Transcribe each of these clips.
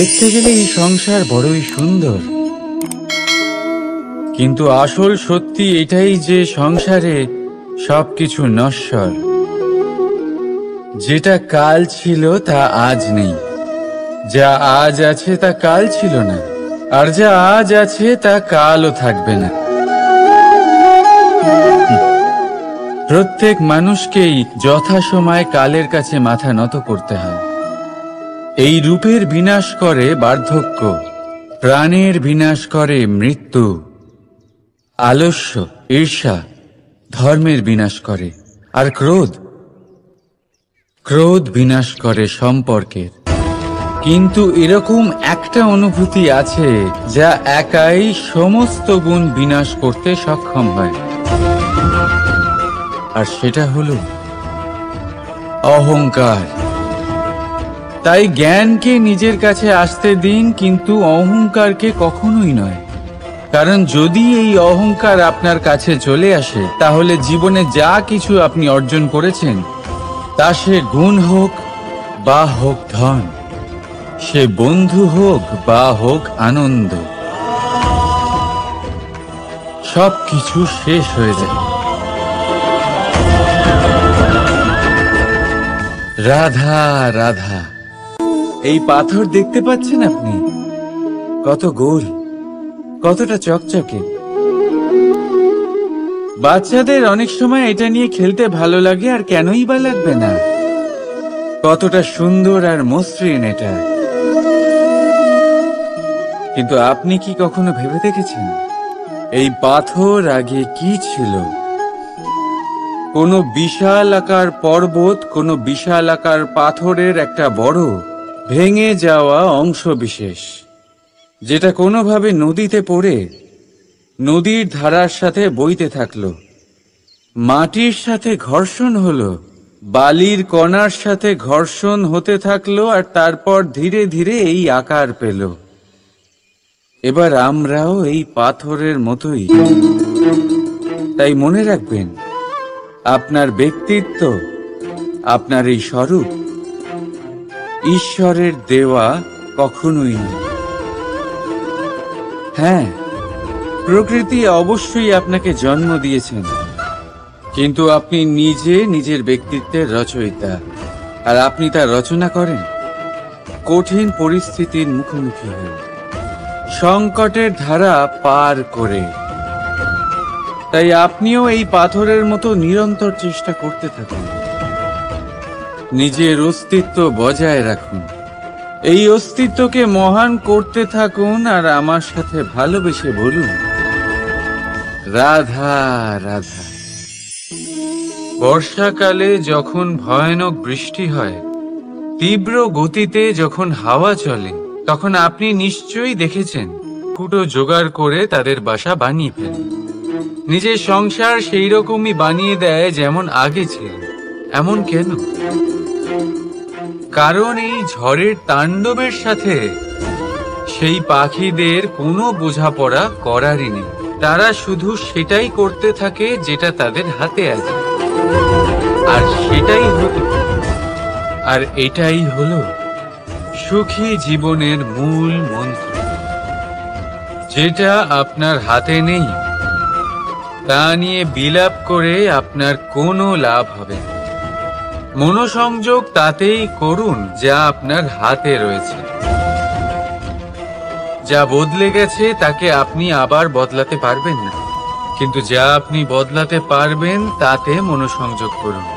দেখতে গেলে এই সংসার বড়ই সুন্দর, কিন্তু আসল সত্যি এটাই যে সংসারে সবকিছু নশ্বর। যেটা কাল ছিল তা আজ নেই, যা আজ আছে তা কাল ছিল না, আর যা আজ আছে তা কালও থাকবে না। প্রত্যেক মানুষকেই যথাসময়ে কালের কাছে মাথা নত করতে হয়। এই রূপের বিনাশ করে বার্ধক্য, প্রাণের বিনাশ করে মৃত্যু, আলস্য, ঈর্ষা ধর্মের বিনাশ করে, আর ক্রোধ বিনাশ করে সম্পর্কের। কিন্তু এরকম একটা অনুভূতি আছে যা একাই সমস্ত গুণ বিনাশ করতে সক্ষম হয়, আর সেটা হলো অহংকার। তাই জ্ঞানকে নিজের কাছে আসতে দিন, কিন্তু অহংকারকে কখনোই নয়। কারণ যদি এই অহংকার আপনার কাছে চলে আসে, তাহলে জীবনে যা কিছু আপনি অর্জন করেছেন, তা সে গুণ হোক বা হোক ধন, সে বন্ধু হোক বা হোক আনন্দ, সবকিছু শেষ হয়ে যায়। রাধা রাধা। এই পাথর দেখতে পাচ্ছেন আপনি? কত গোল, কতটা চকচকে। বাচ্চাদের অনেক সময় এটা নিয়ে খেলতে ভালো লাগে, আর কেনই বা লাগবে না। কতটা সুন্দর আর মসৃণ এটা। কিন্তু আপনি কি কখনো ভেবে দেখেছেন এই পাথর আগে কি ছিল? কোনো বিশাল আকার পর্বত, কোনো বিশাল আকার পাথরের একটা বড় ভেঙে যাওয়া অংশ বিশেষ, যেটা কোনোভাবে নদীতে পড়ে নদীর ধারার সাথে বইতে থাকলো, মাটির সাথে ঘর্ষণ হলো, বালির কণার সাথে ঘর্ষণ হতে থাকলো, আর তারপর ধীরে ধীরে এই আকার পেল। এবার আমরাও এই পাথরের মতোই। তাই মনে রাখবেন, আপনার ব্যক্তিত্ব, আপনার এই স্বরূপ ঈশ্বরের দেওয়া কখনোই নয়। হ্যাঁ, প্রকৃতি অবশ্যই আপনাকে জন্ম দিয়েছেন, কিন্তু আপনি নিজে নিজের ব্যক্তিত্বের রচয়িতা, আর আপনি তা রচনা করেন কঠিন পরিস্থিতির মুখোমুখি হয়ে, সংকটের ধারা পার করে। তাই আপনিও এই পাথরের মতো নিরন্তর চেষ্টা করতে থাকুন, নিজের অস্তিত্ব বজায় রাখুন, এই অস্তিত্বকে মহান করতে থাকুন, আর আমার সাথে ভালোবেসে বলুন, রাধা রাধা। বর্ষাকালে যখন ভয়ানক বৃষ্টি হয়, তীব্র গতিতে যখন হাওয়া চলে, তখন আপনি নিশ্চয়ই দেখেছেন কুটো জোগাড় করে তাদের বাসা বানিয়ে ফেলে। নিজের সংসার সেই রকমই বানিয়ে দেয় যেমন আগে ছিল। এমন কেন? কারণ এই ঝড়ের তাণ্ডবের সাথে সেই পাখিদের কোনো বোঝাপড়া করারই নেই। তারা শুধু সেটাই করতে থাকে যেটা তাদের হাতে আছে, আর সেটাই হলো, আর এটাই হলো সুখী জীবনের মূল মন্ত্র। যেটা আপনার হাতে নেই তা নিয়ে বিলাপ করে আপনার কোনো লাভ হবে না। মনোসংযোগ তাতেই করুন যা আপনার হাতে রয়েছে। যা বদলে গেছে তাকে আপনি আবার বদলাতে পারবেন না, কিন্তু যা আপনি বদলাতে পারবেন তাতে মনোসংযোগ করুন।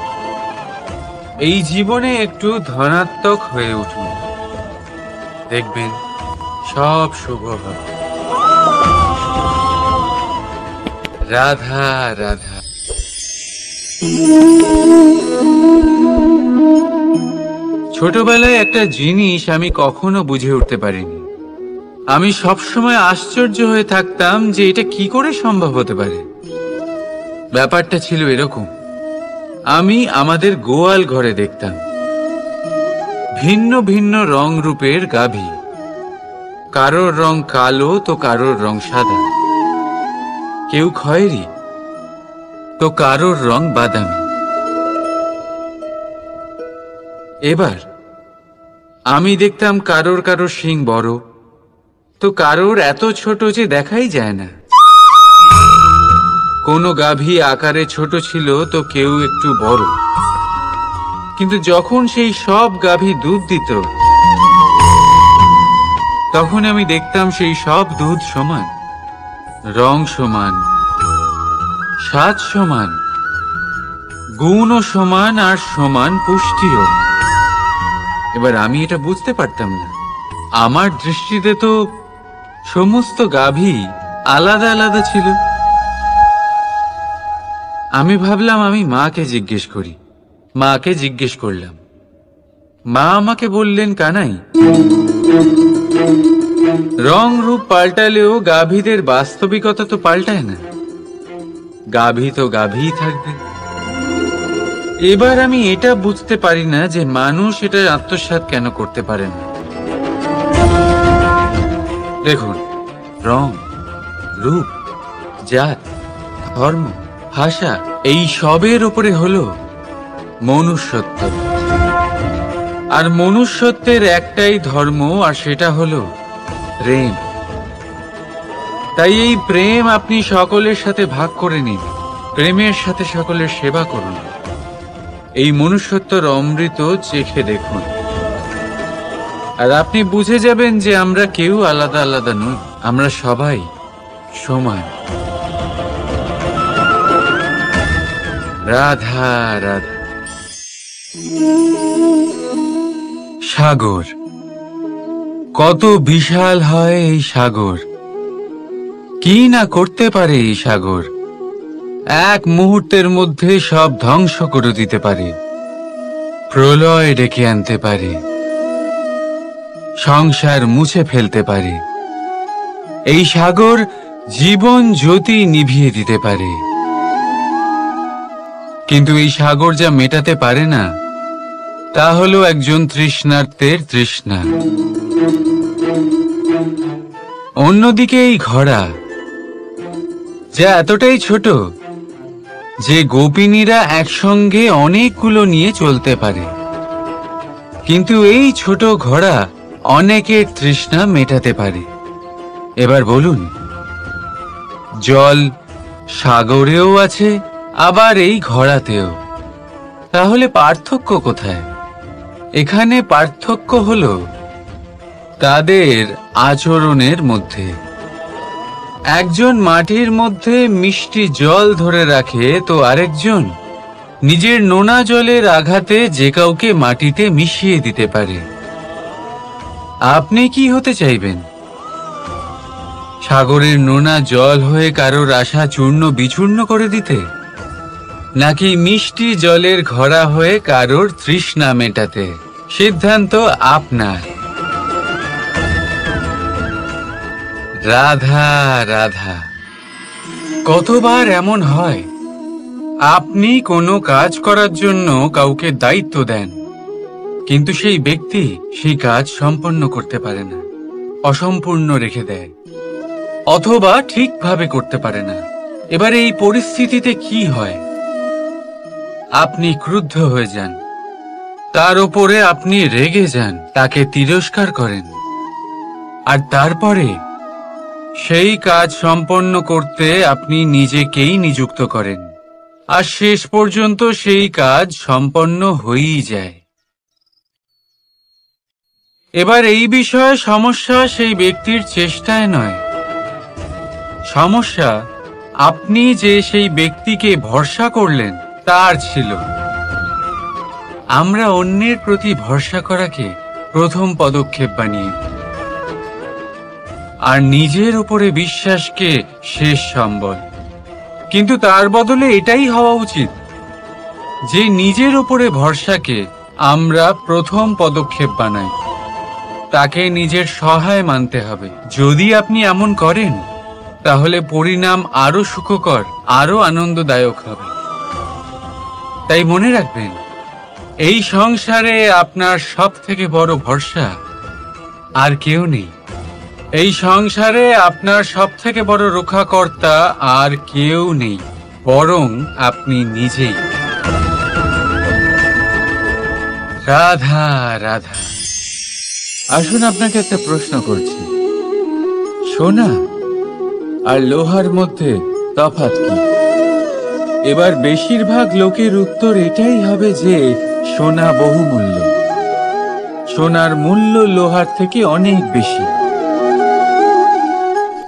এই জীবনে একটু ধনাত্মক হয়ে উঠুন, দেখবেন সব শুভ হবে। রাধা রাধা। ছোটবেলায় একটা জিনিস আমি কখনো বুঝে উঠতে পারিনি। আমি সবসময় আশ্চর্য হয়ে থাকতাম যে এটা কি করে সম্ভব হতে পারে। ব্যাপারটা ছিল এরকম, আমি আমাদের গোয়াল ঘরে দেখতাম ভিন্ন ভিন্ন রং রূপের গাভী। কারোর রং কালো তো কারোর রং সাদা, কেউ খয়েরি তো কারোর রং বাদামি। এবার আমি দেখতাম কারোর কারোর শিং বড়, তো কারোর এত ছোট যে দেখাই যায় না। কোনো গাভী আকারে ছোট ছিল তো কেউ একটু বড়, কিন্তু যখন সেই সব গাভী দুধ দিত তখন আমি দেখতাম সেই সব দুধ সমান, রং সমান, স্বাদ সমান, গুণও সমান, আর সমান পুষ্টিও। এবার আমি এটা বুঝতে পারতাম না। আমার দৃষ্টিতে তো সমস্ত গাভী আলাদা আলাদা ছিল। আমি ভাবলাম আমি মাকে জিজ্ঞেস করি। মাকে জিজ্ঞেস করলাম। মা আমাকে বললেন, কানাই, রং রূপ পাল্টালেও গাভীদের বাস্তবিকতা তো পাল্টায় না। গাভী তো গাভীই থাকবে। এবার আমি এটা বুঝতে পারি না যে মানুষ এটা আত্মসাৎ কেন করতে পারে না। দেখুন, রং, রূপ, জাত, ধর্ম, ভাষা, এই সবের উপরে হলো মনুষ্যত্ব। আর মনুষ্যত্বের একটাই ধর্ম, আর সেটা হলো প্রেম। তাই এই প্রেম আপনি সকলের সাথে ভাগ করে নিন, প্রেমের সাথে সকলের সেবা করুন। এই মনুষ্যত্বর অমৃত চেখে দেখুন, আর আপনি বুঝে যাবেন যে আমরা কেউ আলাদা আলাদা নই, আমরা সবাই সমান। রাধা রাধা। সাগর, কত বিশাল হয় এই সাগর! কি না করতে পারে এই সাগর! এক মুহূর্তের মধ্যে সব ধ্বংস করে দিতে পারে, প্রলয় ডেকে আনতে পারে, সংসার মুছে ফেলতে পারে। এই সাগর জীবন জ্যোতি নিভিয়ে দিতে পারে। কিন্তু এই সাগর যা মেটাতে পারে না তা হলো একজন তৃষ্ণার্তের তৃষ্ণা। অন্যদিকে এই ঘোড়া, যা এতটাই ছোট যে গোপিনীরা একসঙ্গে অনেকগুলো নিয়ে চলতে পারে, কিন্তু এই ছোট ঘোড়া অনেকের তৃষ্ণা মেটাতে পারে। এবার বলুন, জল সাগরেও আছে, আবার এই ঘোড়াতেও। তাহলে পার্থক্য কোথায়? এখানে পার্থক্য হলো তাদের আচরণের মধ্যে। একজন মাটির মধ্যে মিষ্টি জল ধরে রাখে, তো আরেকজন নিজের নোনা জলের আঘাতে যে কাউকে মাটিতে মিশিয়ে দিতে পারে। আপনি কি হতে চাইবেন? সাগরের নোনা জল হয়ে কারোর আশা চূর্ণ বিচূর্ণ করে দিতে, নাকি মিষ্টি জলের ঘোড়া হয়ে কারোর তৃষ্ণা মেটাতে? সিদ্ধান্ত আপনার। রাধা রাধা। কতবার এমন হয়, আপনি কোনো কাজ করার জন্য কাউকে দায়িত্ব দেন, কিন্তু সেই ব্যক্তি সেই কাজ সম্পন্ন করতে পারে না, অসম্পূর্ণ রেখে দেয়, অথবা ঠিকভাবে করতে পারে না। এবার এই পরিস্থিতিতে কি হয়? আপনি ক্রুদ্ধ হয়ে যান, তার উপরে আপনি রেগে যান, তাকে তিরস্কার করেন, আর তারপরে সেই কাজ সম্পন্ন করতে আপনি নিজেকেই নিযুক্ত করেন, আর শেষ পর্যন্ত সেই কাজ সম্পন্ন হয়েই যায়। এবার এই বিষয়ে সমস্যা সেই ব্যক্তির চেষ্টায় নয়, সমস্যা আপনি যে সেই ব্যক্তিকে ভরসা করলেন তার ছিল। আমরা অন্যের প্রতি ভরসা করাকে প্রথম পদক্ষেপ বানিয়ে, আর নিজের উপরে বিশ্বাসকে শেষ সম্বল। কিন্তু তার বদলে এটাই হওয়া উচিত যে নিজের উপরে ভরসাকে আমরা প্রথম পদক্ষেপ বানাই, তাকে নিজের সহায় মানতে হবে। যদি আপনি এমন করেন তাহলে পরিণাম আরো সুখকর, আরো আনন্দদায়ক হবে। তাই মনে রাখবেন, এই সংসারে আপনার সব থেকে বড় ভরসা আর কেউ নেই। এই সংসারে আপনার সব থেকে বড় রক্ষাকর্তা আর কেউ নেই, বরং আপনি নিজেই। রাধা রাধা। আসুন আপনাকে একটা প্রশ্ন করছি, সোনা আর লোহার মধ্যে তফাৎ কি? এবার বেশিরভাগ লোকের উত্তর এটাই হবে যে সোনা বহুমূল্য, সোনার মূল্য লোহার থেকে অনেক বেশি।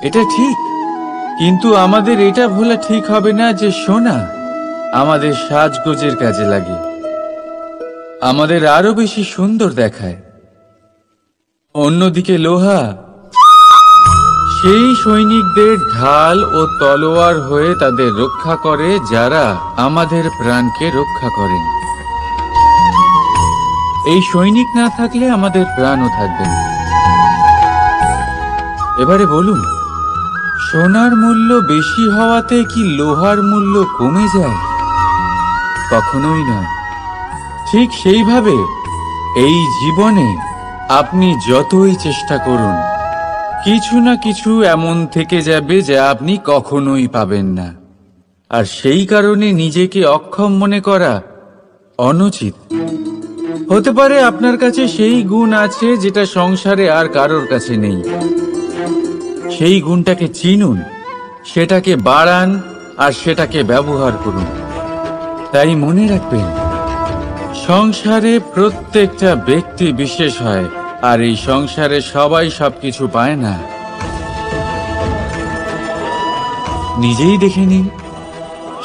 এটা ঠিক, কিন্তু আমাদের এটা ভোলা ঠিক হবে না যে সোনা আমাদের সাজগোজের কাজে লাগে, আমাদের আরো বেশি সুন্দর দেখায়। অন্যদিকে লোহা সেই সৈনিকদের ঢাল ও তলোয়ার হয়ে তাদের রক্ষা করে যারা আমাদের প্রাণকে রক্ষা করেন। এই সৈনিক না থাকলে আমাদের প্রাণও থাকবে না। এবারে বলুন, সোনার মূল্য বেশি হওয়াতে কি লোহার মূল্য কমে যায়? কখনোই নয়। ঠিক সেইভাবে এই জীবনে আপনি যতই চেষ্টা করুন, কিছু না কিছু এমন থেকে যাবে যা আপনি কখনোই পাবেন না, আর সেই কারণে নিজেকে অক্ষম মনে করা অনুচিত। হতে পারে আপনার কাছে সেই গুণ আছে যেটা সংসারে আর কারোর কাছে নেই। সেই গুণটাকে চিনুন, সেটাকে বাড়ান আর সেটাকে ব্যবহার করুন। তাই মনে রাখবেন, সংসারে প্রত্যেকটা ব্যক্তি বিশেষ হয়, আর এই সংসারে সবাই সবকিছু পায় না। নিজেই দেখে নিন,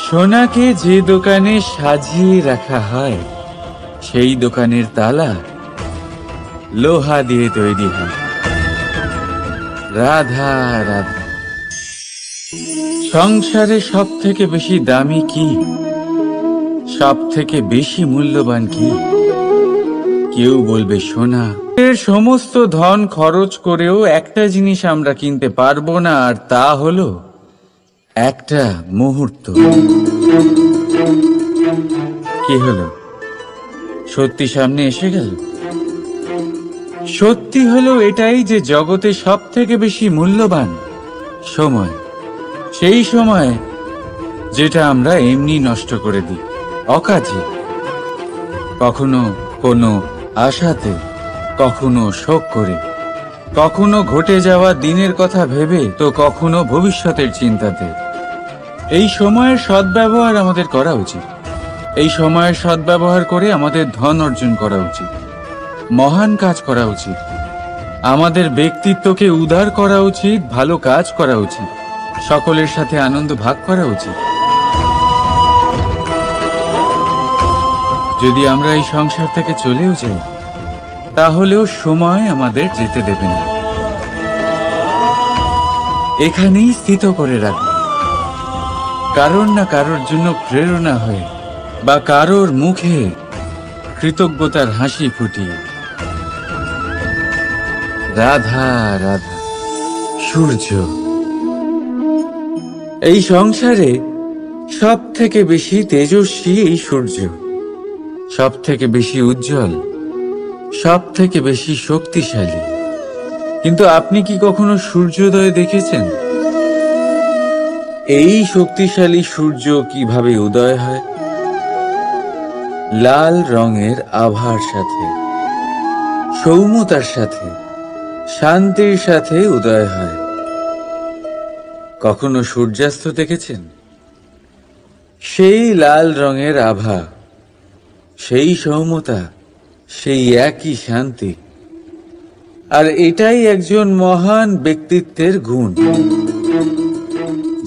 সোনাকে যে দোকানে সাজিয়ে রাখা হয় সেই দোকানের তালা লোহা দিয়ে তৈরি হয়। রাধা রাধা। সংসারে সব থেকে বেশি দামি কি, সব থেকে বেশি মূল্যবান কি? কেউ বলবে সোনা। এর সমস্ত ধন খরচ করেও একটা জিনিস আমরা কিনতে পারবো না, আর তা হলো একটা মুহূর্ত। কি হলো? সত্যি সামনে এসে গেল। সত্যি হলো এটাই যে জগতে সব থেকে বেশি মূল্যবান সময়, সেই সময় যেটা আমরা এমনি নষ্ট করে দিই অকাজে, কখনো কোনো আশাতে, কখনো শোক করে, কখনো ঘটে যাওয়া দিনের কথা ভেবে, তো কখনো ভবিষ্যতের চিন্তাতে। এই সময়ের সদ্ব্যবহার আমাদের করা উচিত। এই সময়ের সদ্ব্যবহার করে আমাদের ধন অর্জন করা উচিত, মহান কাজ করা উচিত, আমাদের ব্যক্তিত্বকে উদার করা উচিত, ভালো কাজ করা উচিত, সকলের সাথে আনন্দ ভাগ করা উচিত। যদি আমরা এই সংসার থেকে চলেও যাই, তাহলেও সময় আমাদের যেতে দেবে না। এখানেই স্থিত করে রাখবে, কারোর না কারোর জন্য প্রেরণা হয়ে, বা কারোর মুখে কৃতজ্ঞতার হাসি ফুটিয়ে। রাধা রাধা। সূর্য। এই সংসারে সব থেকে বেশি তেজস্বী এই সূর্য, সব থেকে বেশি উজ্জ্বল, সব থেকে বেশি শক্তিশালী। কিন্তু আপনি কি কখনো সূর্যোদয় দেখেছেন? এই শক্তিশালী সূর্য কিভাবে উদয় হয়? লাল রঙের আভার সাথে, সৌম্যতার সাথে, শান্তির সাথে উদয় হয়। কখনো সূর্যাস্ত দেখেছেন? সেই লাল রঙের আভা, সেই সৌম্যতা, সেই একই শান্তি। আর এটাই একজন মহান ব্যক্তিত্বের গুণ।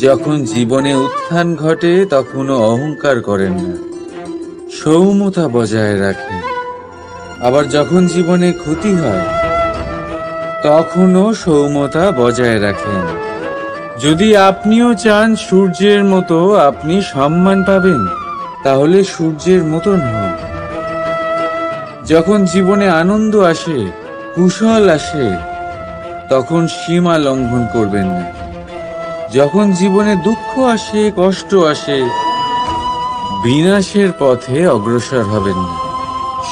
যখন জীবনে উত্থান ঘটে তখনও অহংকার করেন না, সৌম্যতা বজায় রাখেন। আবার যখন জীবনে ক্ষতি হয় তখনও সৌম্যতা বজায় রাখেন। যদি আপনিও চান সূর্যের মতো আপনি সম্মান পাবেন, তাহলে সূর্যের মতন হন। যখন জীবনে আনন্দ আসে, কুশল আসে, তখন সীমা লঙ্ঘন করবেন না। যখন জীবনে দুঃখ আসে, কষ্ট আসে, বিনাশের পথে অগ্রসর হবেন না।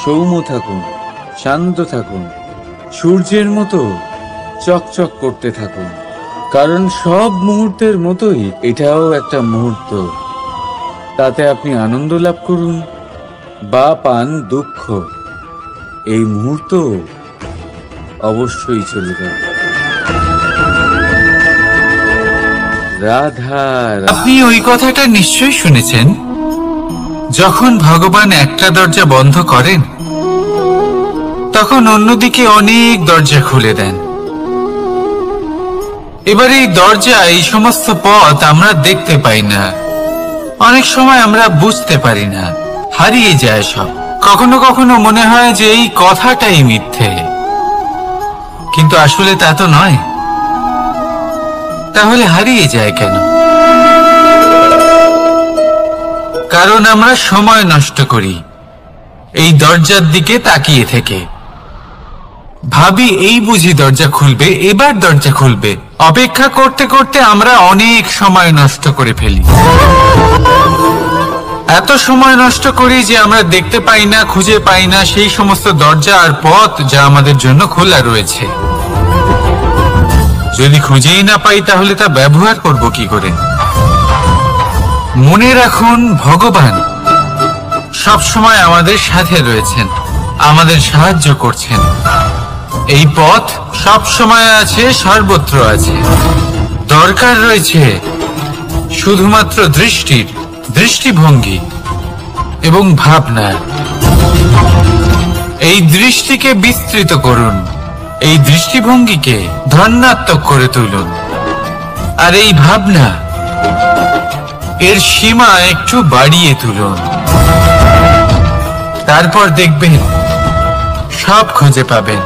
সৌম্য থাকুন, শান্ত থাকুন, সূর্যের মতো চকচক করতে থাকুন। কারণ সব মুহূর্তের মতোই এটাও একটা মুহূর্ত। তাতে আপনি আনন্দ লাভ করুন বা পান দুঃখ, এই মুহূর্ত অবশ্যই চলে যাবে। রাধা রাধা। আপনি ওই কথাটা নিশ্চয়ই শুনেছেন, যখন ভগবান একটা দরজা বন্ধ করেন তখন অন্যদিকে অনেক দরজা খুলে দেন। এবার এই দরজা, এই সমস্ত পথ আমরা দেখতে পাই না, অনেক সময় আমরা বুঝতে পারি না, হারিয়ে যায় সব। কখনো কখনো মনে হয় যে এই কথাটাই মিথ্যে, কিন্তু আসলে তা তো নয়। তাহলে হারিয়ে যায় কেন? কারণ আমরা সময় নষ্ট করি এই দরজার দিকে তাকিয়ে থেকে। ভাবি এই বুঝি দরজা খুলবে, এবার দরজা খুলবে। অপেক্ষা করতে করতে আমরা অনেক সময় নষ্ট করে ফেলি। এত সময় নষ্ট করি যে আমরা দেখতে পাই না, খুঁজে পাই না সেই সমস্ত দরজা আর পথ যা আমাদের জন্য খোলা রয়েছে। যদি খুঁজেই না পাই তাহলে তা ব্যবহার করব কি করে? মনে রাখুন, ভগবান সব সময় আমাদের সাথে রয়েছেন, আমাদের সাহায্য করছেন। এই পথ সব সময় আছে, সর্বত্র আছে। দরকার রয়েছে শুধুমাত্র দৃষ্টিভঙ্গি এবং ভাবনার। এই দৃষ্টিকে বিস্তৃত করুন, এই দৃষ্টিভঙ্গিকে ধনাত্মক করে তুলুন, আর এই ভাবনা, এর সীমা একটু বাড়িয়ে তুলুন। তারপর দেখবেন সব খুঁজে পাবেন।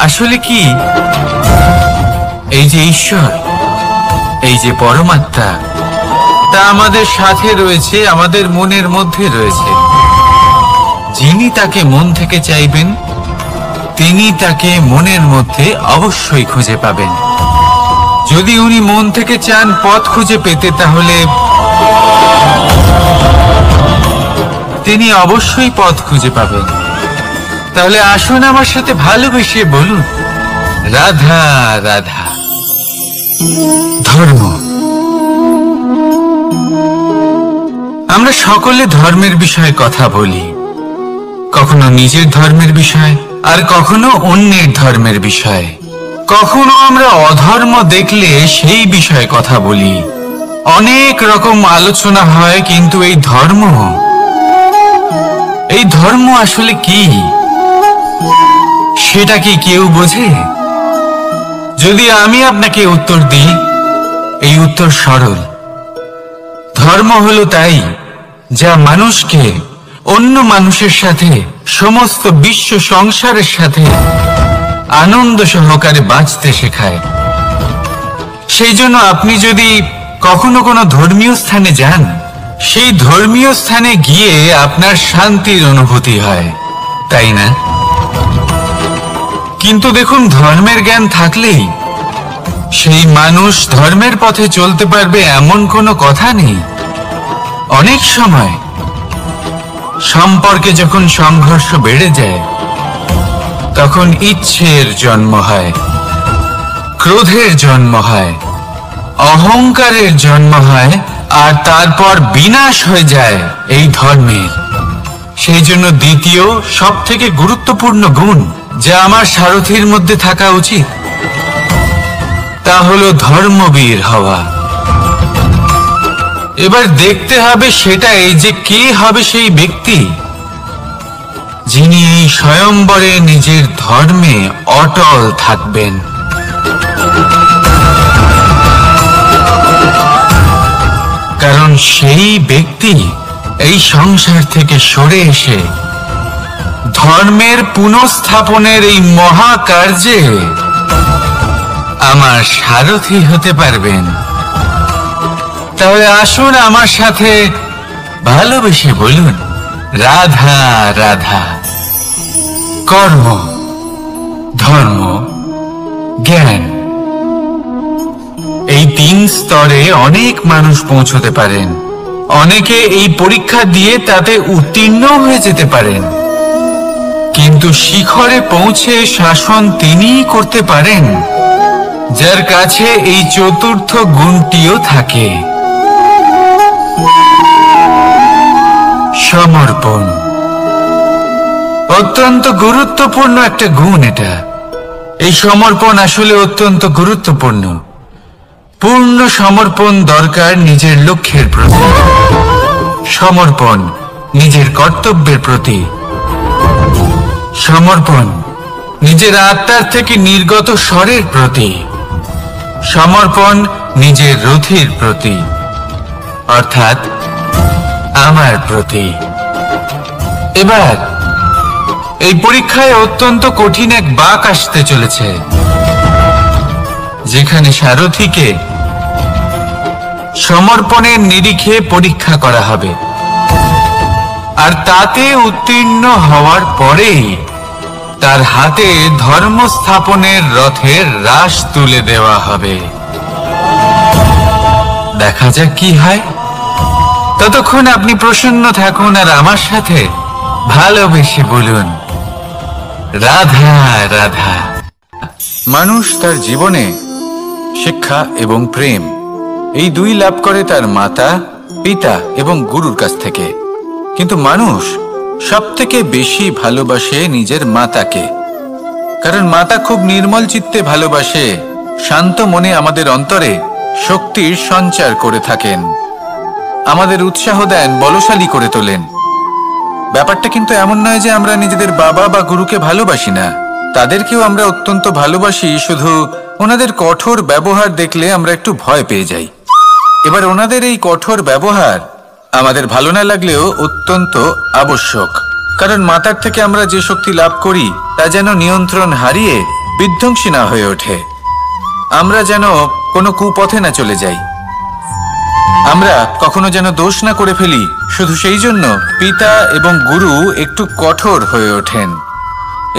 আসলে কি, এই যে ঈশ্বর, এই যে পরমাত্মা, তা আমাদের সাথে রয়েছে, আমাদের মনের মধ্যে রয়েছে। যিনি তাকে মন থেকে চাইবেন তিনি তাকে মনের মধ্যে অবশ্যই খুঁজে পাবেন। যদি উনি মন থেকে চান পথ খুঁজে পেতে, তাহলে তিনি অবশ্যই পথ খুঁজে পাবেন। তাহলে আসুন আমার সাথে ভালোবেসে বলুন, রাধা রাধা। ধর্ম। আমরা সকলে ধর্মের বিষয়ে কথা বলি, কখনো নিজের ধর্মের বিষয়, আর কখনো অন্যের ধর্মের বিষয়। কখনো আমরা অধর্ম দেখলে সেই বিষয়ে কথা বলি। অনেক রকম আলোচনা হয়, কিন্তু এই ধর্ম আসলে কি, সেটা কি কেউ বোঝে? যদি আমি আপনাকে উত্তর দিই, এই উত্তর সরল। ধর্ম হলো তাই যা মানুষকে অন্য মানুষের সাথে, সমস্ত বিশ্ব সংসারের সাথে আনন্দ সহকারে বাঁচতে শেখায়। সেই জন্য আপনি যদি কখনো কোনো ধর্মীয় স্থানে যান, সেই ধর্মীয় স্থানে গিয়ে আপনার শান্তির অনুভূতি হয়, তাই না? কিন্তু দেখুন, ধর্মের জ্ঞান থাকলেই সেই মানুষ ধর্মের পথে চলতে পারবে এমন কোনো কথা নেই। অনেক সময় সম্পর্কে যখন সংঘর্ষ বেড়ে যায়, তখন ইচ্ছের জন্ম হয়, ক্রোধের জন্ম হয়, অহংকারের জন্ম হয়, আর তারপর বিনাশ হয়ে যায় এই ধর্মের। সেই জন্য দ্বিতীয় সব থেকে গুরুত্বপূর্ণ গুণ যা আমার সারথীর মধ্যে থাকা উচিত, তা হলো ধর্মবীর হওয়া। এবার দেখতে হবে সেটাই যে কে হবে সেই ব্যক্তি যিনি এই স্বয়ম্বরে নিজের ধর্মে অটল থাকবেন। কারণ সেই ব্যক্তি এই সংসার থেকে সরে এসে ধর্মের পুনঃস্থাপনের এই মহাকার্যে আমার সারথী হতে পারবেন। তাহলে আসুন আমার সাথে ভালোবেসে বলুন, রাধা রাধা। কর্ম, ধর্ম, জ্ঞান, এই তিন স্তরে অনেক মানুষ পৌঁছতে পারেন। অনেকে এই পরীক্ষা দিয়ে তাতে উত্তীর্ণ হয়ে যেতে পারেন, কিন্তু শিখরে পৌঁছে শাসন তিনিই করতে পারেন যার কাছে এই চতুর্থ গুণটিও থাকে, সমর্পণ। অত্যন্ত গুরুত্বপূর্ণ একটা গুণ এটা। এই সমর্পণ আসলে অত্যন্ত গুরুত্বপূর্ণ। পূর্ণ সমর্পণ দরকার নিজের লক্ষ্যের প্রতি, সমর্পণ নিজের কর্তব্যের প্রতি, সমর্পণ নিজের আত্মার থেকে নির্গত স্বরের প্রতি, সমর্পণ নিজের রথির প্রতি, অর্থাৎ আমার প্রতি। এবার এই পরীক্ষায় অত্যন্ত কঠিন এক বাঁক আসতে চলেছে, যেখানে সারথীকে সমর্পণের নিরিখে পরীক্ষা করা হবে, আর তাতে উত্তীর্ণ হওয়ার পরেই তার হাতে ধর্ম স্থাপনের রথের রাশ তুলে দেওয়া হবে। দেখা যাক কি হয়। ততক্ষণ আপনি প্রসন্ন থাকুন আর আমার সাথে ভালোবেসে বলুন, রাধা রাধা। মানুষ তার জীবনে শিক্ষা এবং প্রেম এই দুই লাভ করে তার মাতা, পিতা এবং গুরুর কাছ থেকে। কিন্তু মানুষ সবথেকে বেশি ভালোবাসে নিজের মাতাকে, কারণ মাতা খুব নির্মল চিত্তে ভালোবাসে, শান্ত মনে আমাদের অন্তরে শক্তির সঞ্চার করে থাকেন, আমাদের উৎসাহ দেন, বলশালী করে তোলেন। ব্যাপারটা কিন্তু এমন নয় যে আমরা নিজেদের বাবা বা গুরুকে ভালোবাসি না, তাদেরকেও আমরা অত্যন্ত ভালোবাসি, শুধু ওনাদের কঠোর ব্যবহার দেখলে আমরা একটু ভয় পেয়ে যাই। এবার ওনাদের এই কঠোর ব্যবহার আমাদের ভালো না লাগলেও অত্যন্ত আবশ্যক, কারণ মাতার থেকে আমরা যে শক্তি লাভ করি তা যেন নিয়ন্ত্রণ হারিয়ে বিধ্বংসী না হয়ে ওঠে, আমরা যেন কোনো কুপথে না চলে যাই, আমরা কখনো যেন দোষ না করে ফেলি। শুধু সেই জন্য পিতা এবং গুরু একটু কঠোর হয়ে ওঠেন,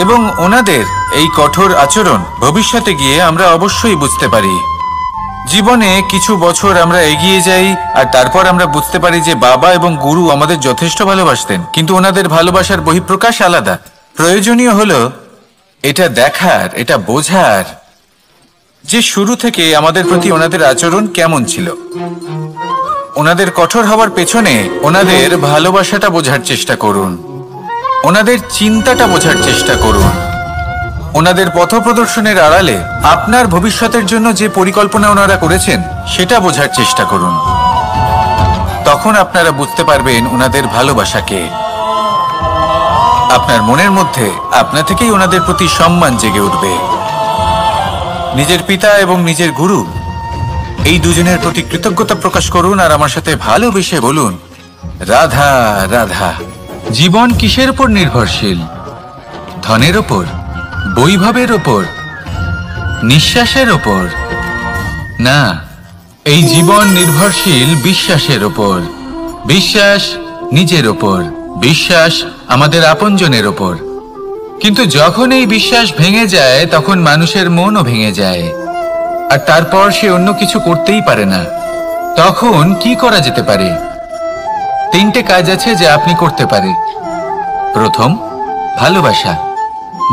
এবং ওনাদের এই কঠোর আচরণ ভবিষ্যতে গিয়ে আমরা অবশ্যই বুঝতে পারি। জীবনে কিছু বছর আমরা এগিয়ে যাই আর তারপর আমরা বুঝতে পারি যে বাবা এবং গুরু আমাদের যথেষ্ট ভালোবাসতেন, কিন্তু ওনাদের ভালোবাসার বহিঃপ্রকাশ আলাদা। প্রয়োজনীয় হলো এটা দেখার, এটা বোঝার যে শুরু থেকে আমাদের প্রতি ওনাদের আচরণ কেমন ছিল। ওনাদের কঠোর হওয়ার পেছনে ওনাদের ভালোবাসাটা বোঝার চেষ্টা করুন, ওনাদের চিন্তাটা বোঝার চেষ্টা করুন, ওনাদের পথপ্রদর্শনের আড়ালে আপনার ভবিষ্যতের জন্য যে পরিকল্পনা ওনারা করেছেন সেটা বোঝার চেষ্টা করুন। তখন আপনারা বুঝতে পারবেন ওনাদের ভালোবাসাকে। আপনার মনের মধ্যে আপনা থেকেই ওনাদের প্রতি সম্মান জেগে উঠবে। নিজের পিতা এবং নিজের গুরু এই দুজনের প্রতি কৃতজ্ঞতা প্রকাশ করুন আর আমার সাথে ভালোবেসে বলুন, রাধা রাধা। জীবন কিসের উপর নির্ভরশীল? ধনের ওপর, বৈভবের ওপর, নিঃশ্বাসের ওপর? না, এই জীবন নির্ভরশীল বিশ্বাসের ওপর। বিশ্বাস নিজের ওপর, বিশ্বাস আমাদের আপনজনের ওপর। কিন্তু যখন এই বিশ্বাস ভেঙে যায় তখন মানুষের মনও ভেঙে যায়, আর তারপর সে অন্য কিছু করতেই পারে না। তখন কি করা যেতে পারে? তিনটে কাজ আছে যা আপনি করতে পারেন। প্রথম, ভালোবাসা।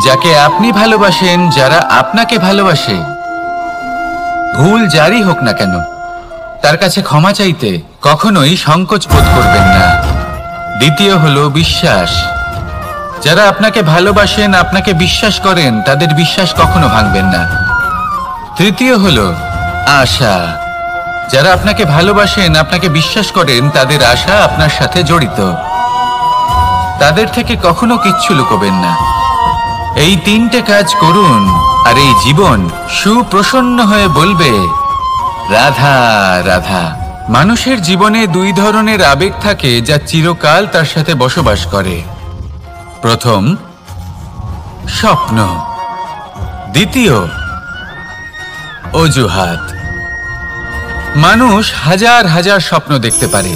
যাকে আপনি ভালোবাসেন, যারা আপনাকে ভালোবাসে, ভুল যারই হোক না কেন, তার কাছে ক্ষমা চাইতে কখনোই সংকোচ বোধ করবেন না। দ্বিতীয় হলো বিশ্বাস। যারা আপনাকে ভালোবাসেন, আপনাকে বিশ্বাস করেন, তাদের বিশ্বাস কখনো ভাঙবেন না। তৃতীয় হলো আশা। যারা আপনাকে ভালোবাসেন, আপনাকে বিশ্বাস করেন, তাদের আশা আপনার সাথে জড়িত, তাদের থেকে কখনো কিচ্ছু লুকোবেন না। এই তিনটে কাজ করুন আর এই জীবন সুপ্রসন্ন হয়ে বলবে, রাধা রাধা। মানুষের জীবনে দুই ধরনের আবেগ থাকে যা চিরকাল তার সাথে বসবাস করে। প্রথম, স্বপ্ন। দ্বিতীয়, অজুহাত। মানুষ হাজার হাজার স্বপ্ন দেখতে পারে।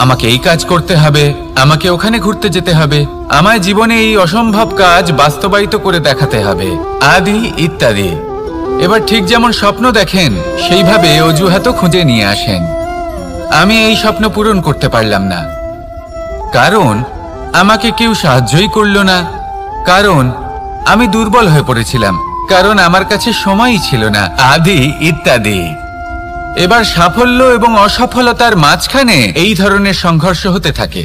আমাকে এই কাজ করতে হবে, আমাকে ওখানে ঘুরতে যেতে হবে, আমায় জীবনে এই অসম্ভব কাজ বাস্তবায়িত করে দেখাতে হবে, আদি ইত্যাদি। এবার ঠিক যেমন স্বপ্ন দেখেন, সেইভাবে অজুহাতও খুঁজে নিয়ে আসেন। আমি এই স্বপ্ন পূরণ করতে পারলাম না, কারণ আমাকে কেউ সাহায্যই করলো না, কারণ আমি দুর্বল হয়ে পড়েছিলাম, কারণ আমার কাছে সময়ই ছিল না, আদি ইত্যাদি। এবার সাফল্য এবং অসফলতার মাঝখানে এই ধরনের সংঘর্ষ হতে থাকে।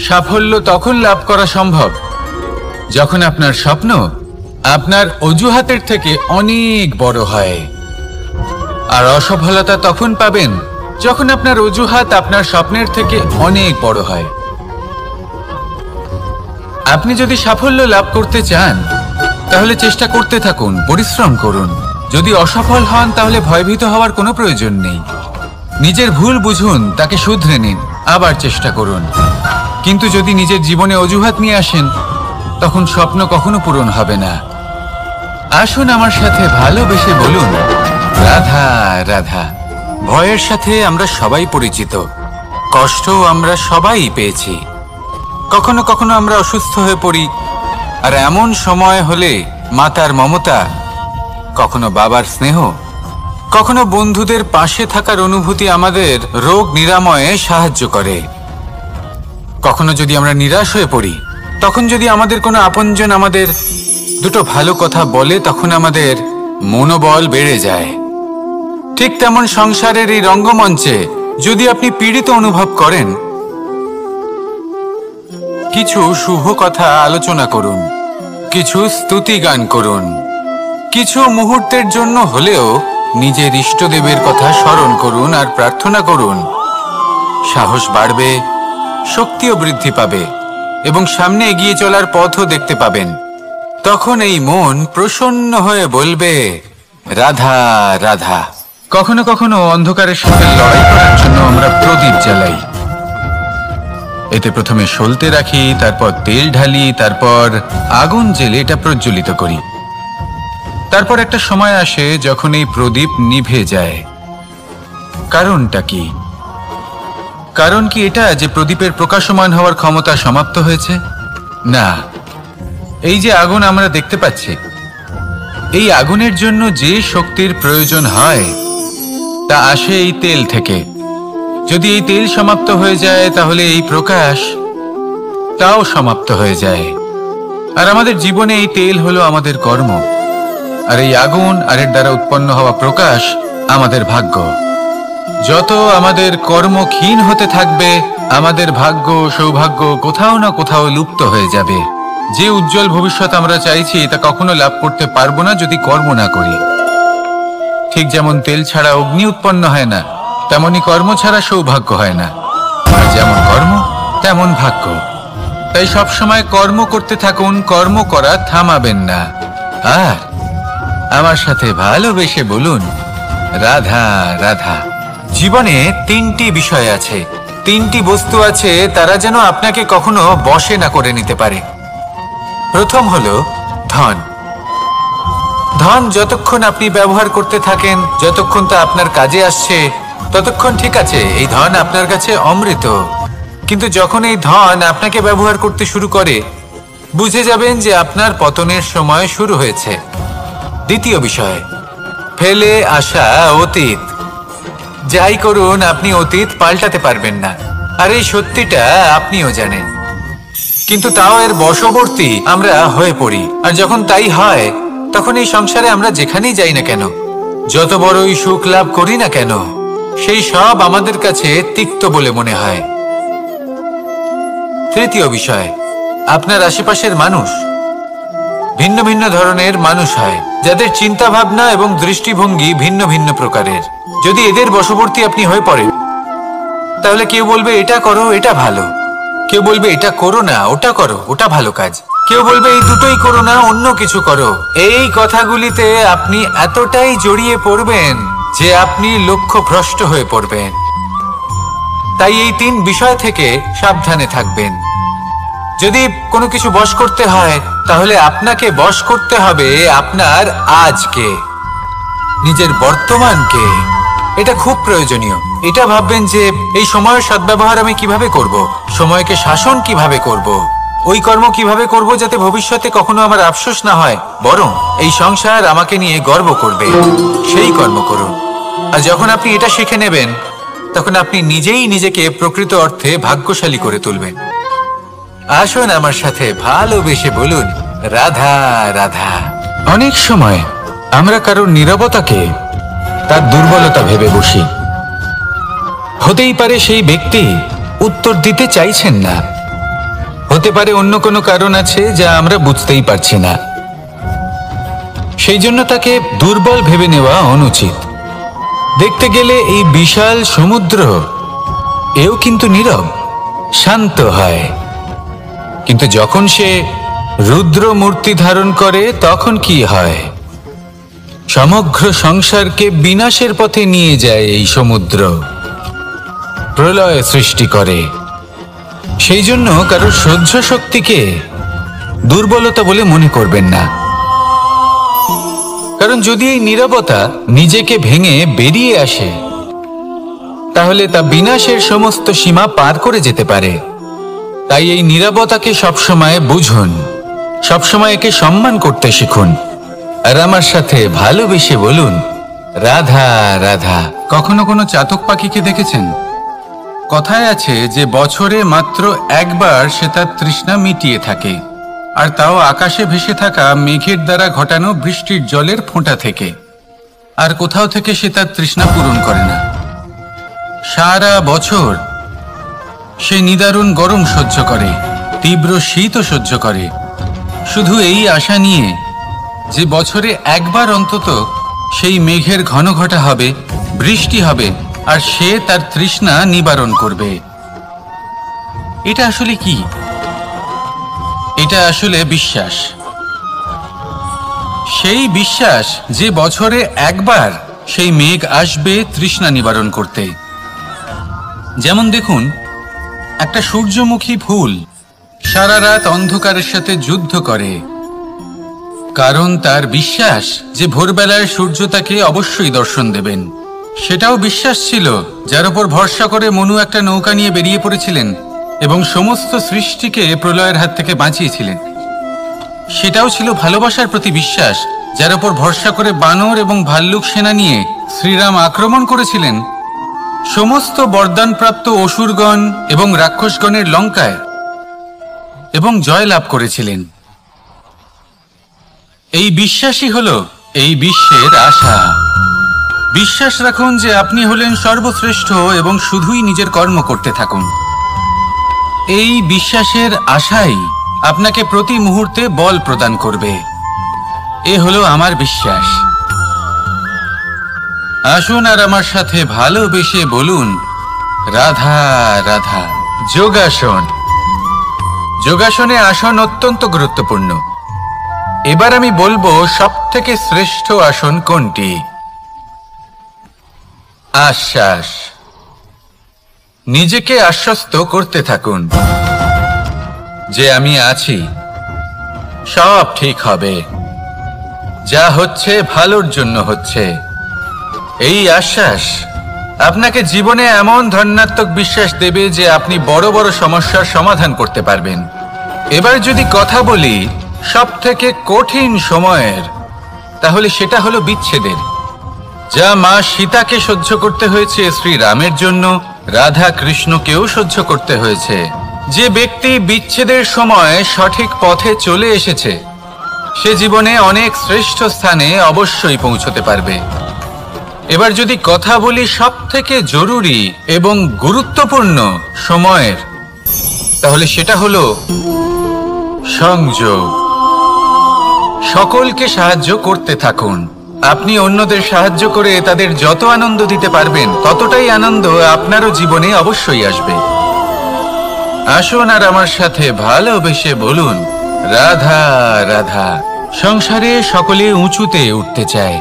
সাফল্য তখন লাভ করা সম্ভব যখন আপনার স্বপ্ন আপনার অজুহাতের থেকে অনেক বড় হয়। আর অসফলতা তখন পাবেন যখন আপনার অজুহাত আপনার স্বপ্নের থেকে অনেক বড় হয়। আপনি যদি সাফল্য লাভ করতে চান তাহলে চেষ্টা করতে থাকুন, পরিশ্রম করুন। যদি অসফল হন তাহলে ভয়ভীত হওয়ার কোনো প্রয়োজন নেই। নিজের ভুল বুঝুন, তাকে শুধরে নিন, আবার চেষ্টা করুন। কিন্তু যদি নিজের জীবনে অজুহাত নিয়ে আসেন তখন স্বপ্ন কখনো পূরণ হবে না। আসুন আমার সাথে ভালোবেসে বলুন, রাধা রাধা। ভয়ের সাথে আমরা সবাই পরিচিত, কষ্টও আমরা সবাই পেয়েছি। কখনো কখনো আমরা অসুস্থ হয়ে পড়ি, আর এমন সময় হলে মাতার মমতা, কখনো বাবার স্নেহ, কখনো বন্ধুদের পাশে থাকার অনুভূতি আমাদের রোগ নিরাময়ে সাহায্য করে। কখনো যদি আমরা নিরাশ হয়ে পড়ি, তখন যদি আমাদের কোনো আপনজন আমাদের দুটো ভালো কথা বলে, তখন আমাদের মনোবল বেড়ে যায়। ঠিক তেমন সংসারের এই রঙ্গমঞ্চে যদি আপনি পীড়িত অনুভব করেন, কিছু শুভ কথা আলোচনা করুন, কিছু স্তুতি গান করুন, কিছু মুহূর্তের জন্য হলেও নিজের ইষ্টদেবের কথা স্মরণ করুন আর প্রার্থনা করুন। সাহস বাড়বে, শক্তিও বৃদ্ধি পাবে এবং সামনে এগিয়ে চলার পথও দেখতে পাবেন। তখন এই মন প্রসন্ন হয়ে বলবে, রাধা রাধা। কখনো কখনো অন্ধকারের সাথে লড়াই করার জন্য আমরা প্রদীপ জ্বালাই। এতে প্রথমে সলতে রাখি, তারপর তেল ঢালি, তারপর আগুন জেলে এটা প্রজ্বলিত করি। তারপর একটা সময় আসে যখন এই প্রদীপ নিভে যায়। কারণটা কি? কারণ কি এটা যে প্রদীপের প্রকাশমান হওয়ার ক্ষমতা সমাপ্ত হয়েছে? না, এই যে আগুন আমরা দেখতে পাচ্ছি, এই আগুনের জন্য যে শক্তির প্রয়োজন হয় তা আসে এই তেল থেকে। যদি এই তেল সমাপ্ত হয়ে যায় তাহলে এই প্রকাশ তাও সমাপ্ত হয়ে যায়। আর আমাদের জীবনে এই তেল হলো আমাদের কর্ম, আর এই আগুন আর এর দ্বারা উৎপন্ন হওয়া প্রকাশ আমাদের ভাগ্য। যত আমাদের কর্ম ক্ষীণ হতে থাকবে, আমাদের ভাগ্য সৌভাগ্য কোথাও না কোথাও লুপ্ত হয়ে যাবে। যে উজ্জ্বল ভবিষ্যৎ আমরা চাইছি তা কখনো লাভ করতে পারবো না যদি কর্ম না করি। ঠিক যেমন তেল ছাড়া অগ্নি উৎপন্ন হয় না, তেমনি কর্ম ছাড়া সৌভাগ্য হয় না। আর যেমন কর্ম তেমন ভাগ্য। তাই সবসময় কর্ম করতে থাকুন, কর্ম করা থামাবেন না। আর আমার সাথে ভালোবেসে বলুন, রাধা রাধা। জীবনে তিনটি বিষয় আছে, তিনটি বস্তু আছে, তারা যেন আপনাকে কখনো বশে না করে নিতে পারে। প্রথম হলো ধন। ধন যতক্ষণ আপনি ব্যবহার করতে থাকেন, যতক্ষণ তা আপনার কাজে আসছে, ততক্ষণ ঠিক আছে, এই ধন আপনার কাছে অমৃত। কিন্তু যখন এই ধন আপনাকে ব্যবহার করতে শুরু করে, বুঝে যাবেন যে আপনার পতনের সময় শুরু হয়েছে। দ্বিতীয় বিষয়, ফেলে আসা অতীত। যাই করুন, আপনি অতীত পাল্টাতে পারবেন না, আর এই সত্যিটা আপনিও জানেন। কিন্তু তাও এর বশবর্তী আমরা হয়ে পড়ি। আর যখন তাই হয়, তখন এই সংসারে আমরা যেখানেই যাই না কেন, যত বড়ই সুখ লাভ করি না কেন, সেই সব আমাদের কাছে তিক্ত বলে মনে হয়। তৃতীয় বিষয়, আপনার আশেপাশের মানুষ ভিন্ন ভিন্ন ধরনের মানুষ হয়, যাদের চিন্তা ভাবনা এবং দৃষ্টিভঙ্গি ভিন্ন ভিন্ন প্রকারের। যদি এদের বশবর্তী আপনি হয়ে পড়েন, তাহলে কেউ বলবে এটা করো, এটা ভালো। কেউ বলবে এটা করো না, ওটা করো, ওটা ভালো কাজ। কেউ বলবে এই দুটোই করো না, অন্য কিছু করো। এই কথাগুলিতে আপনি এতটাই জড়িয়ে পড়বেন যে আপনি লক্ষ্যভ্রষ্ট হয়ে পড়বেন। তাই এই তিন বিষয় থেকে সাবধানে থাকবেন। যদি কোনো কিছু বশ করতে হয়, তাহলে আপনাকে বশ করতে হবে আপনার আজকে, নিজের বর্তমানকে। এটা খুব প্রয়োজনীয়। এটা ভাববেন যে এই সময়ের সদ্ব্যবহার আমি কিভাবে করব, সময়কে শাসন কিভাবে করব, ওই কর্ম কিভাবে করব যাতে ভবিষ্যতে কখনো আমার আফসোস না হয়, বরং এই সংসার আমাকে নিয়ে গর্ব করবে, সেই কর্ম করুন। আর যখন আপনি এটা শিখে নেবেন, তখন আপনি নিজেই নিজেকে প্রকৃত অর্থে ভাগ্যশালী করে তুলবেন। আসুন আমার সাথে ভালোবেসে বলুন, রাধা রাধা। অনেক সময় আমরা কারোর নীরবতাকে তার দুর্বলতা ভেবে বসি। হতেই পারে সেই ব্যক্তি উত্তর দিতে চাইছেন না, হতে পারে অন্য কোনো কারণ আছে যা আমরা বুঝতেই পারছি না। সেই জন্য তাকে দুর্বল ভেবে নেওয়া অনুচিত। দেখতে গেলে এই বিশাল সমুদ্র এও কিন্তু নীরব, শান্ত হয়। কিন্তু যখন সে রুদ্র মূর্তি ধারণ করে তখন কি হয়? সমগ্র সংসারকে বিনাশের পথে নিয়ে যায় এই সমুদ্র, প্রলয় সৃষ্টি করে। সেই জন্য কারোর সহ্য শক্তিকে দুর্বলতা বলে মনে করবেন না। কারণ যদি এই নীরবতা নিজেকে ভেঙে বেরিয়ে আসে, তাহলে তা বিনাশের সমস্ত সীমা পার করে যেতে পারে। তাই এই নীরবতাকে সবসময় বুঝুন, সবসময় একে সম্মান করতে শিখুন, আর আমার সাথে ভালোবেসে বলুন, রাধা রাধা। কখনো কোনো চাতক পাখিকে দেখেছেন? কথায় আছে যে বছরে মাত্র একবার সে তার তৃষ্ণা মিটিয়ে থাকে, আর তাও আকাশে ভেসে থাকা মেঘের দ্বারা ঘটানো বৃষ্টির জলের ফোঁটা থেকে। আর কোথাও থেকে সে তার তৃষ্ণা পূরণ করে না। সারা বছর সে নিদারুণ গরম সহ্য করে, তীব্র শীতও সহ্য করে, শুধু এই আশা নিয়ে যে বছরে একবার অন্তত সেই মেঘের ঘন ঘটা হবে, বৃষ্টি হবে, আর সে তার তৃষ্ণা নিবারণ করবে। এটা আসলে কি? এটা আসলে বিশ্বাস। সেই বিশ্বাস যে বছরে একবার সেই মেঘ আসবে তৃষ্ণা নিবারণ করতে। যেমন দেখুন, একটা সূর্যমুখী ফুল সারা রাত অন্ধকারের সাথে যুদ্ধ করে, কারণ তার বিশ্বাস যে ভোরবেলায় সূর্য তাকে অবশ্যই দর্শন দেবেন। সেটাও বিশ্বাস ছিল যার উপর ভরসা করে মনু একটা নৌকা নিয়ে বেরিয়ে পড়েছিলেন এবং সমস্ত সৃষ্টিকে প্রলয়ের হাত থেকে বাঁচিয়েছিলেন। সেটাও ছিল ভালোবাসার প্রতি বিশ্বাস, যার উপর ভরসা করে বানর এবং ভাল্লুক সেনা নিয়ে শ্রীরাম আক্রমণ করেছিলেন সমস্ত বরদানপ্রাপ্ত অসুরগণ এবং রাক্ষসগণের লঙ্কায় এবং জয় লাভ করেছিলেন। এই বিশ্বাসই হলো এই বিশ্বের আশা। বিশ্বাস রাখুন যে আপনি হলেন সর্বশ্রেষ্ঠ এবং শুধুই নিজের কর্ম করতে থাকুন। এই বিশ্বাসের আশাই আপনাকে প্রতি মুহূর্তে বল প্রদান করবে। এ হলো আমার বিশ্বাস। আসুন আর আমার সাথে ভালোবেসে বলুন, রাধা রাধা। যোগাসন। যোগাসনে আসন অত্যন্ত গুরুত্বপূর্ণ। এবার আমি বলবো সবথেকে শ্রেষ্ঠ আসন কোনটি। আশ্বাস। নিজেকে আশ্বস্ত করতে থাকুন যে আমি আছি, সব ঠিক হবে, যা হচ্ছে ভালোর জন্য হচ্ছে। এই আশ্বাস আপনাকে জীবনে এমন ধনাত্মক বিশ্বাস দেবে যে আপনি বড় বড় সমস্যার সমাধান করতে পারবেন। এবার যদি কথা বলি সবথেকে কঠিন সময়ের, তাহলে সেটা হলো বিচ্ছেদের। যা মা সীতাকে সহ্য করতে হয়েছে শ্রীরামের জন্য, রাধা কৃষ্ণকেও সহ্য করতে হয়েছে। যে ব্যক্তি বিচ্ছেদের সময় সঠিক পথে চলে এসেছে, সে জীবনে অনেক শ্রেষ্ঠ স্থানে অবশ্যই পৌঁছতে পারবে। এবার যদি কথা বলি সবথেকে জরুরি এবং গুরুত্বপূর্ণ সময়ের, তাহলে সেটা হলো সংযোগ। সকলকে সাহায্য করতে থাকুন। আপনি অন্যদের সাহায্য করে তাদের যত আনন্দ দিতে পারবেন, ততটাই আনন্দ আপনারও জীবনে অবশ্যই আসবে। আসুন আর আমার সাথে ভালোবেসে বলুন, রাধা রাধা। সংসারে সকলে উঁচুতে উঠতে চায়,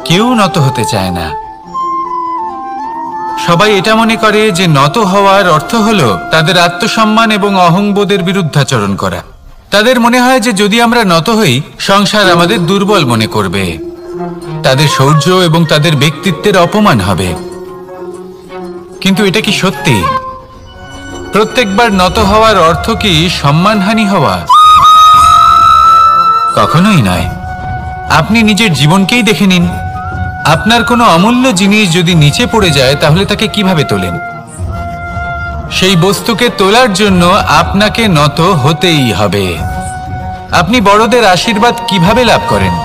কেউ নত হতে চায় না। সবাই এটা মনে করে যে নত হওয়ার অর্থ হলো তাদের আত্মসম্মান এবং অহংবোধের বিরুদ্ধাচরণ করা। তাদের মনে হয় যে যদি আমরা নত হই, সংসার আমাদের দুর্বল মনে করবে, তাদের শৌর্য এবং তাদের ব্যক্তিত্বের অপমান হবে। কিন্তু এটা কি সত্যি? প্রত্যেকবার নত হওয়ার অর্থ কি সম্মানহানি হওয়া? কখনোই নয়। আপনি নিজের জীবনকেই দেখে নিন। আপনার কোনো অমূল্য জিনিস যদি নিচে পড়ে যায়, তাহলে তাকে কিভাবে তোলেন? সেই বস্তুকে তোলার জন্য আপনাকে নত হতেই হবে। আপনি বড়দের আশীর্বাদ কিভাবে লাভ করেন?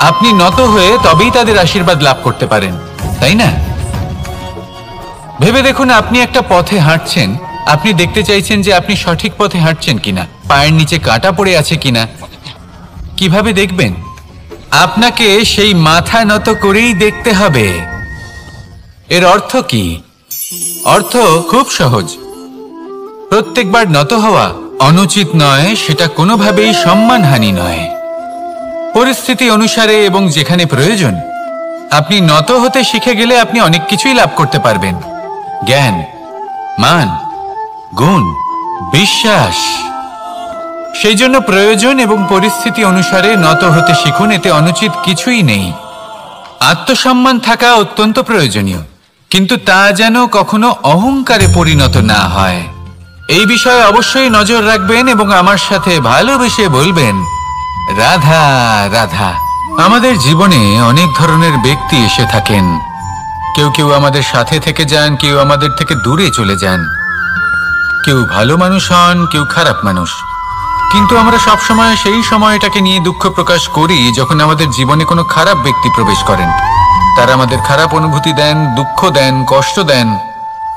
আপনি নত হয়ে তবেই তাদের আশীর্বাদ লাভ করতে পারেন, তাই না? ভেবে দেখুন, আপনি একটা পথে হাঁটছেন আপনি দেখতে চাইছেন যে আপনি সঠিক পথে হাঁটছেন কিনা, পায়ের নিচে কাঁটা পড়ে আছে কিনা। কিভাবে দেখবেন? আপনাকে সেই মাথা নত করেই দেখতে হবে। এর অর্থ কি? অর্থ খুব সহজ। প্রত্যেকবার নত হওয়া অনুচিত নয়, সেটা কোনোভাবেই সম্মানহানি নয়। পরিস্থিতি অনুসারে এবং যেখানে প্রয়োজন আপনি নত হতে শিখে গেলে আপনি অনেক কিছুই লাভ করতে পারবেন। জ্ঞান, মান, গুণ, বিশ্বাস। সেই জন্য প্রয়োজন এবং পরিস্থিতি অনুসারে নত হতে শিখুন, এতে অনুচিত কিছুই নেই। আত্মসম্মান থাকা অত্যন্ত প্রয়োজনীয়, কিন্তু তা যেন কখনো অহংকারে পরিণত না হয়। এই বিষয়ে অবশ্যই নজর রাখবেন এবং আমার সাথে ভালোবেসে বলবেন, রাধা রাধা। আমাদের জীবনে অনেক ধরনের ব্যক্তি এসে থাকেন। কেউ কেউ আমাদের সাথে থেকে যান, কেউ আমাদের থেকে দূরে চলে যান। কেউ ভালো মানুষ হন, কেউ খারাপ মানুষ। কিন্তু আমরা সবসময় সেই সময়টাকে নিয়ে দুঃখ প্রকাশ করি যখন আমাদের জীবনে কোনো খারাপ ব্যক্তি প্রবেশ করেন। তারা আমাদের খারাপ অনুভূতি দেন, দুঃখ দেন, কষ্ট দেন।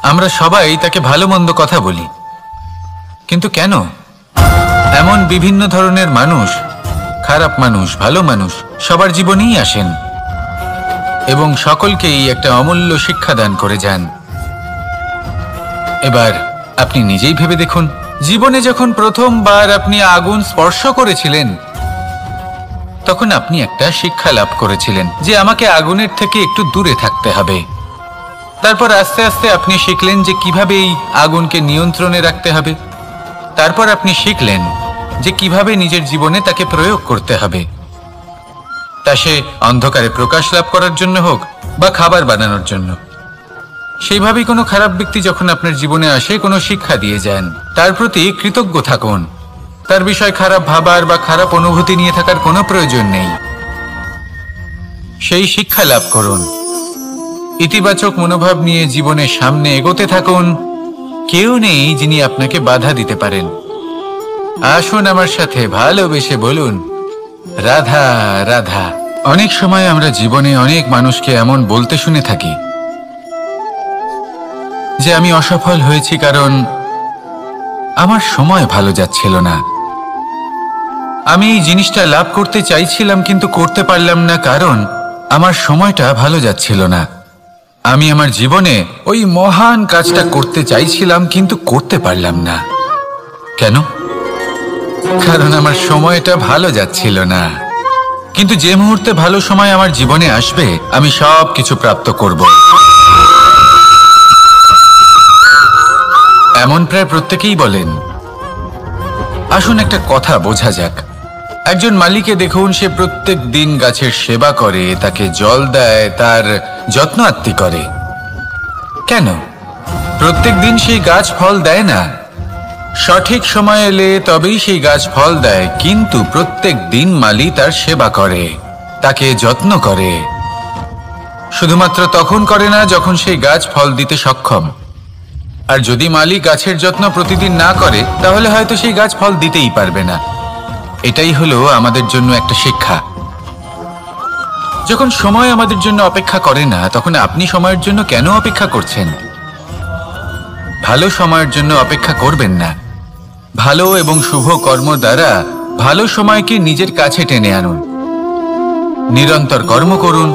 আমরা সবাই তাকে ভালো মন্দ কথা বলি। কিন্তু কেন? এমন বিভিন্ন ধরনের মানুষ, খারাপ মানুষ, ভালো মানুষ সবার জীবনেই আসেন এবং সকলকেই একটা অমূল্য শিক্ষা দান করে যান। এবার আপনি নিজেই ভেবে দেখুন, জীবনে যখন প্রথমবার আপনি আগুন স্পর্শ করেছিলেন তখন আপনি একটা শিক্ষা লাভ করেছিলেন যে আমাকে আগুনের থেকে একটু দূরে থাকতে হবে। তারপর আস্তে আস্তে আপনি শিখলেন যে কিভাবে এই আগুনকে নিয়ন্ত্রণে রাখতে হবে। তারপর আপনি শিখলেন যে কিভাবে নিজের জীবনে তাকে প্রয়োগ করতে হবে, তা সে অন্ধকারে প্রকাশ লাভ করার জন্য হোক বা খাবার বানানোর জন্য। সেইভাবেই কোনো খারাপ ব্যক্তি যখন আপনার জীবনে আসে কোনো শিক্ষা দিয়ে যান, তার প্রতি কৃতজ্ঞ থাকুন। তার বিষয় খারাপ ভাবার বা খারাপ অনুভূতি নিয়ে থাকার কোনো প্রয়োজন নেই। সেই শিক্ষা লাভ করুন, ইতিবাচক মনোভাব নিয়ে জীবনের সামনে এগোতে থাকুন। কেউ নেই যিনি আপনাকে বাধা দিতে পারেন। আসুন আমার সাথে ভালোবেসে বলুন, রাধা রাধা। অনেক সময় আমরা জীবনে অনেক মানুষকে এমন বলতে শুনে থাকি যে আমি অসফল হয়েছি কারণ আমার সময় ভালো যাচ্ছিল না। আমি এই জিনিসটা লাভ করতে চাইছিলাম কিন্তু করতে পারলাম না কারণ আমার সময়টা ভালো যাচ্ছিল না। আমি আমার জীবনে ওই মহান কাজটা করতে চাইছিলাম কিন্তু করতে পারলাম না। কেন? কারণ আমার সময়টা ভালো যাচ্ছিল না। কিন্তু যে মুহূর্তে ভালো সময় আমার জীবনে আসবে আমি সব কিছু প্রাপ্ত করব। এমন প্রায় প্রত্যেকেই বলেন। আসুন একটা কথা বোঝা যাক। একজন মালিকে দেখুন, সে প্রত্যেক দিন গাছের সেবা করে, তাকে জল দেয়, তার যত্ন আত্তি করে। কেন? প্রত্যেক দিন সেই গাছ ফল দেয় না। সঠিক সময় এলে তবেই সেই গাছ ফল দেয়, কিন্তু প্রত্যেক দিন মালি তার সেবা করে, তাকে যত্ন করে। শুধুমাত্র তখন করে না যখন সেই গাছ ফল দিতে সক্ষম। আর যদি মালি গাছের যত্ন প্রতিদিন না করে তাহলে হয়তো সেই গাছ ফল দিতেই পারবে না। এটাই হলো আমাদের জন্য একটা শিক্ষা। যখন সময় আমাদের জন্য অপেক্ষা করে না তখন আপনি সময়ের জন্য কেন অপেক্ষা করছেন? ভালো সময়ের জন্য অপেক্ষা করবেন না। ভালো এবং শুভ কর্ম দ্বারা ভালো সময়কে নিজের কাছে টেনে আনুন। নিরন্তর কর্ম করুন,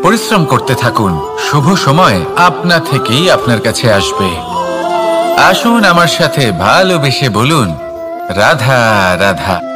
পরিশ্রম করতে থাকুন। শুভ সময় আপনা থেকেই আপনার কাছে আসবে। আসুন আমার সাথে ভালোবেসে বলুন, রাধা রাধা।